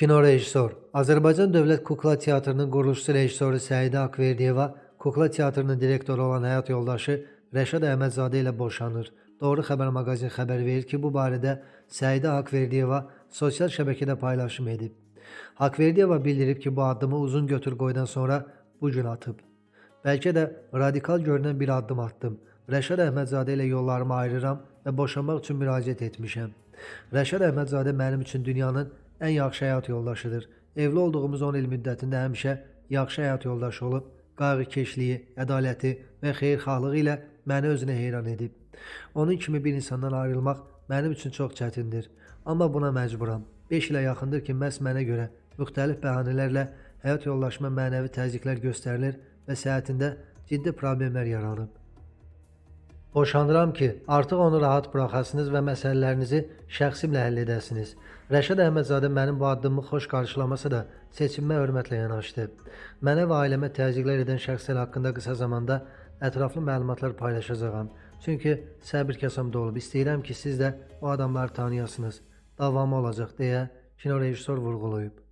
Kino rejissor, Azərbaycan Dövlət Kukla Teatrının quruluşçu rejissoru Səidə Akverdiyeva, Kukla Teatrının direktoru olan həyat yoldaşı Rəşad Əhmədzadə ilə boşanır. Doğru Xəbər maqazin xəbər verir ki, bu barədə Səidə Akverdiyeva sosial şəbəkədə paylaşım edib. Akverdiyeva bildirib ki, bu addımı uzun götür-qoydan sonra bu gün atıb. Bəlkə də radikal görünən bir addım atdım. Rəşad Əhmədzadə ilə yollarımı ayırıram və boşanmaq üçün müraciət etmişəm. Rəşad Əhmədzadə mənim üçün dünyanın ən yaxşı həyat yoldaşıdır. Evli olduğumuz 10 il müddətində həmişə yaxşı həyat yoldaşı olub, qayğıkeşliyi, ədaləti və xeyirxahlığı ilə məni özünə heyran edib. Onun kimi bir insandan ayrılmaq mənim üçün çox çətindir. Amma buna məcburam. 5 ilə yaxındır ki, məhz mənə görə müxtəlif bəhanələrlə həyat yoldaşıma mənəvi təzyiqlər göstərilir və səhhətində ciddi problemlər yaranıb. Boşanıram ki, artıq onu rahat buraxasınız və məsələlərinizi şəxsimlə həll edəsiniz. Rəşad Əhmədzadə mənim bu addımımı xoş qarşılamasa da seçimimə hörmətlə yanaşdı. Mənə və ailəmə təzyiqlər edən şəxslər haqqında qısa zamanda ətraflı məlumatlar paylaşacağam. Çünki səbir kəsamda olub. İstəyirəm ki, siz də o adamları tanıyasınız. Davamı olacaq deyə kino rejissor vurğulayıb.